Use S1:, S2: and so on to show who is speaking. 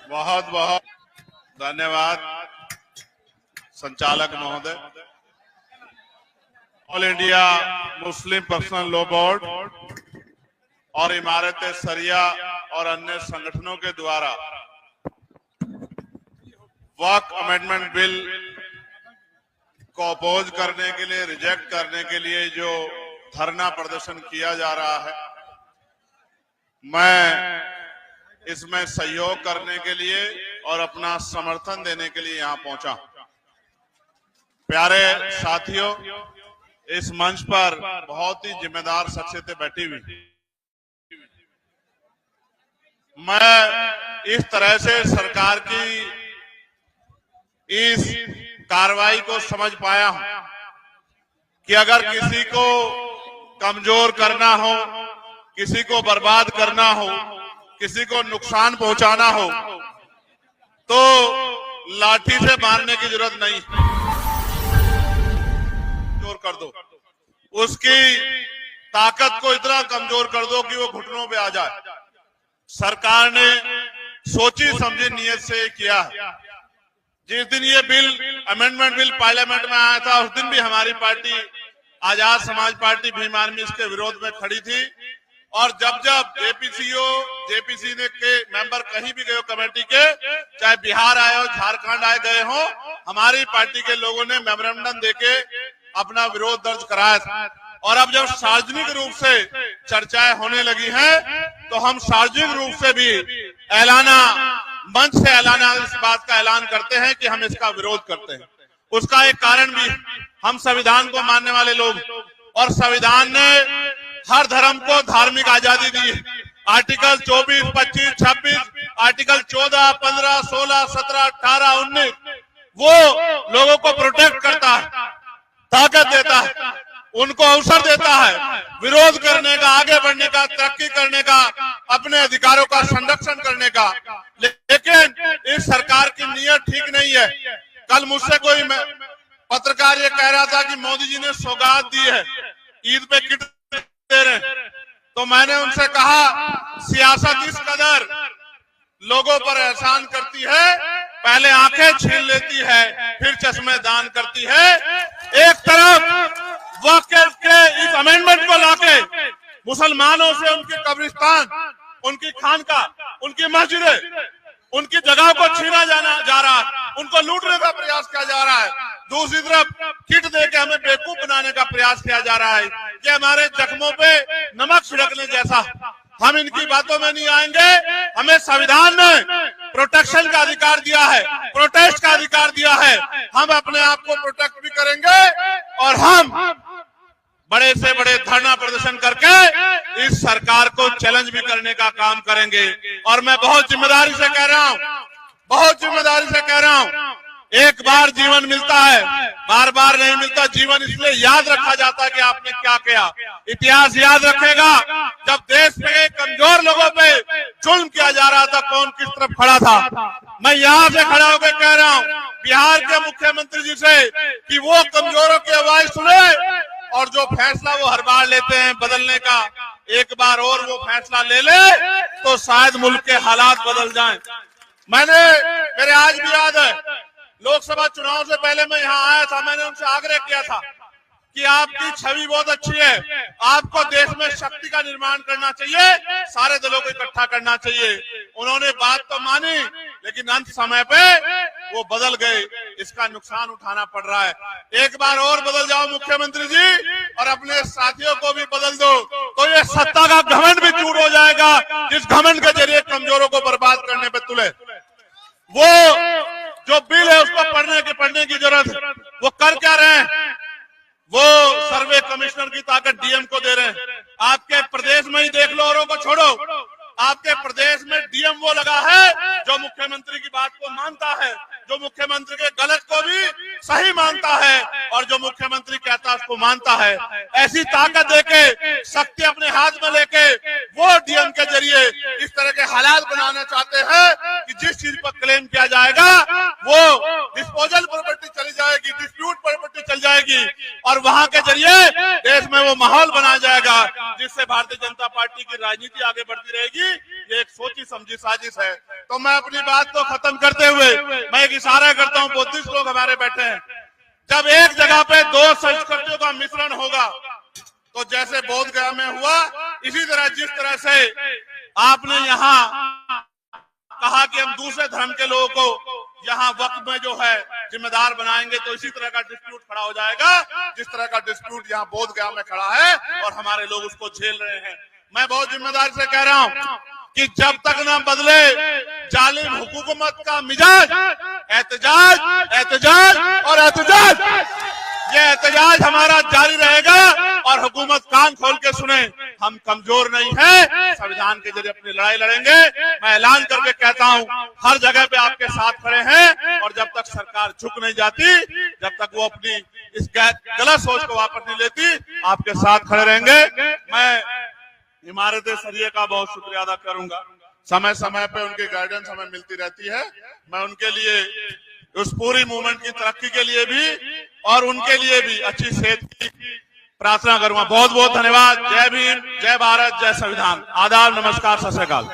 S1: बहुत बहुत धन्यवाद संचालक महोदय। All India Muslim personal law board और इमारत सरिया और अन्य संगठनों के द्वारा वक्फ अमेंडमेंट बिल को अपोज करने के लिए, रिजेक्ट करने के लिए जो धरना प्रदर्शन किया जा रहा है, मैं इसमें सहयोग करने के लिए और अपना समर्थन देने के लिए यहां पहुंचा। प्यारे साथियों, इस मंच पर बहुत ही जिम्मेदार शख्सियतें बैठी हुई। मैं इस तरह से सरकार की इस कार्रवाई को समझ पाया हूं कि अगर किसी को कमजोर करना हो, किसी को बर्बाद करना हो, किसी को नुकसान पहुंचाना हो, तो लाठी से मारने की जरूरत नहीं, कमजोर कर दो, उसकी ताकत को इतना कमजोर कर दो कि वो घुटनों पे आ जाए। सरकार ने सोची समझी नीयत से किया है। जिस दिन ये बिल, अमेंडमेंट बिल पार्लियामेंट में आया था, उस दिन भी हमारी party Azad Samaj party Bhim army इसके विरोध में खड़ी थी। और जब जब जेपीसी के मेंबर कहीं भी गए हो कमेटी के, चाहे बिहार आए हो, झारखंड आए गए हो, हमारी पार्टी के लोगों ने मेमोरेंडम देके अपना विरोध दर्ज कराया था। और अब जब सार्वजनिक रूप से चर्चाएं होने लगी हैं, तो हम सार्वजनिक रूप से भी मंच से ऐलाना इस बात का ऐलान करते हैं कि हम इसका विरोध करते हैं। उसका एक कारण भी, हम संविधान को मानने वाले लोग, और संविधान ने हर धर्म को धार्मिक आजादी दी। आर्टिकल 24, 25, 26, आर्टिकल 14, 15, 16, 17, 18, 19 वो लोगों को प्रोटेक्ट करता है, ताकत देता है, उनको अवसर देता है विरोध करने का, आगे बढ़ने का, तरक्की करने का, अपने अधिकारों का संरक्षण करने का। लेकिन इस सरकार की नीयत ठीक नहीं है। कल मुझसे कोई पत्रकार ये कह रहा था कि मोदी जी ने सौगात दी है, ईद पे किट दे रहे, तो मैंने उनसे कहा, सियासत इस कदर लोगों पर एहसान करती है, पहले आंखें छीन लेती है, फिर चश्मे दान करती है। एक तरफ वक्फ के इस अमेंडमेंट को लाके मुसलमानों से उनके कब्रिस्तान, उनकी खानका, उनकी मस्जिदें, उनकी जगह को छीना जा रहा है, उनको लूटने का प्रयास किया जा रहा है। दूसरी तरफ किट देके हमें बेवकूफ बनाने का प्रयास किया जा रहा है कि हमारे जख्मों पे नमक छिड़कने जैसा। हम इनकी बातों में नहीं आएंगे। हमें संविधान ने प्रोटेक्शन का अधिकार दिया है, प्रोटेस्ट का अधिकार दिया है। हम अपने आप को प्रोटेक्ट भी करेंगे और हम बड़े से बड़े धरना प्रदर्शन करके इस सरकार को चैलेंज भी करने का काम करेंगे। और मैं बहुत जिम्मेदारी से कह रहा हूं, बहुत जिम्मेदारी से कह रहा हूं, एक बार जीवन मिलता है, बार बार नहीं मिलता। जीवन इसलिए याद रखा जाता है कि आपने क्या किया। इतिहास याद रखेगा जब देश में कमजोर लोगों पे जुल्म किया जा रहा था, कौन किस तरफ खड़ा था। मैं यहाँ से खड़ा होकर कह रहा हूँ बिहार के मुख्यमंत्री जी से कि वो कमजोरों की आवाज सुने और जो फैसला वो हर बार लेते हैं बदलने का, एक बार और वो फैसला ले ले तो शायद मुल्क के हालात बदल जाएं। मेरे आज भी याद है, लोकसभा चुनाव से पहले मैं यहाँ आया था, मैंने उनसे आग्रह किया था कि आपकी छवि बहुत अच्छी है, आपको देश में शक्ति का निर्माण करना चाहिए, सारे दलों को इकट्ठा करना चाहिए। उन्होंने बात तो मानी, लेकिन अंत समय पे वो बदल गए। इसका नुकसान उठाना पड़ रहा है। एक बार और बदल जाओ मुख्यमंत्री जी, और अपने साथियों को भी बदल दो, तो ये सत्ता का घमंड भी चूर हो जाएगा, जिस घमंड के जरिए कमजोरों को बर्बाद करने पे तुले। वो जो बिल है उसको पढ़ने की जरूरत है। वो कर क्या रहे हैं? वो सर्वे कमिश्नर की ताकत डीएम को दे रहे हैं। आपके प्रदेश में ही देख लो, औरों को छोड़ो। आपके प्रदेश में डीएम वो लगा है जो मुख्यमंत्री की बात को मानता है, जो मुख्यमंत्री के गलत को भी सही मानता है और जो मुख्यमंत्री कहता है उसको मानता है। ऐसी ताकत देके, शक्ति अपने हाथ में लेके वो डीएम के जरिए इस तरह के हालात बनाना चाहते हैं कि जिस चीज पर क्लेम किया जाएगा वो डिस्पोजल प्रॉपर्टी चली जाएगी, डिस्प्यूट प्रॉपर्टी चल जाएगी, और वहां के जरिए देश में वो माहौल बनाया जाएगा जिससे भारतीय जनता पार्टी की राजनीति आगे बढ़ती रहेगी। ये एक सोची समझी साजिश है। तो मैं अपनी बात को खत्म करते हुए मैं एक इशारा करता हूं, बुद्धिस्ट लोग हमारे बैठे हैं, जब एक जगह पे दो संस्कृतियों का मिश्रण होगा तो जैसे बोध गया में हुआ, इसी तरह जिस तरह से आपने यहाँ कहा कि हम दूसरे धर्म के लोगों को यहाँ वक्त में जो है जिम्मेदार बनाएंगे, तो इसी तरह का डिस्प्यूट खड़ा हो जाएगा जिस तरह का डिस्प्यूट यहाँ बोध गया में खड़ा है और हमारे लोग उसको झेल रहे हैं। मैं बहुत जिम्मेदारी से कह रहा हूँ कि जब तक ना बदले जालिम हुकूमत का मिजाज, एहतजाज एहतजाज और एहतजाज, ये एहतजाज हमारा जारी रहेगा और हुकूमत कान खोल के सुने, हम कमजोर नहीं हैं, संविधान के जरिए अपनी लड़ाई लड़ेंगे। मैं ऐलान करके कहता हूं, हर जगह पे आपके साथ खड़े हैं और जब तक सरकार झुक नहीं जाती, जब तक वो अपनी इस गलत सोच को वापस नहीं लेती, आपके साथ खड़े रहेंगे। मैं इमारत सरिया का बहुत शुक्रिया अदा करूंगा, समय समय पे उनकी गाइडेंस हमें मिलती रहती है। मैं उनके लिए, उस पूरी मूवमेंट की तरक्की के लिए भी और उनके लिए भी अच्छी सेहत की प्रार्थना करूंगा। बहुत बहुत धन्यवाद। जय भीम, जय भारत, जय संविधान। आदाब, नमस्कार, सत श्री अकाल।